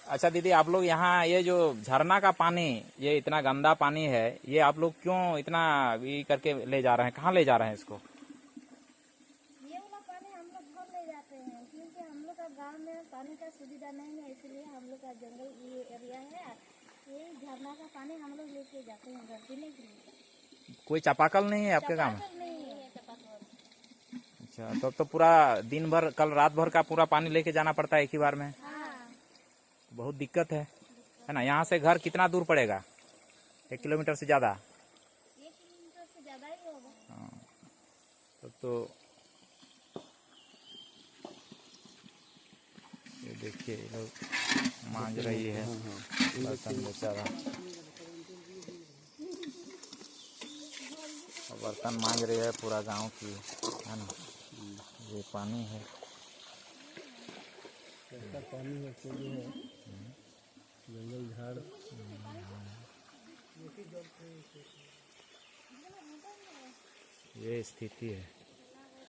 अच्छा दीदी, आप लोग यहाँ ये जो झरना का पानी, ये इतना गंदा पानी है, ये आप लोग क्यों इतना ये करके ले जा रहे हैं? कहाँ ले जा रहे हैं इसको? ये वाला पानी हम लोग घर ले जाते हैं, क्योंकि हम लोग का गांव में पानी का सुविधा नहीं है, इसलिए हम लोग का जंगल ये एरिया है, ये झरना का पानी हम लोग लेके जाते हैं घर पीने के लिए। कोई चापाकल नहीं है आपके गाँव में? चापाकल नहीं है, चापाकल। अच्छा, तो पूरा दिन भर, कल रात भर का पूरा पानी लेके जाना पड़ता है एक ही बार में? हाँ, बहुत दिक्कत है ना? यहाँ से घर कितना दूर पड़ेगा? 1 किलोमीटर से ज्यादा? 1 किलोमीटर से ज्यादा ही होगा। हाँ, तो ये देखिए, ये लोग मांझ रही है बर्तन बेचारा, बर्तन मांझ रही है पूरा गांव की, है ना? ये पानी है, ऐसा पानी है तो जो है जंगल झाड़ ये स्थिति है।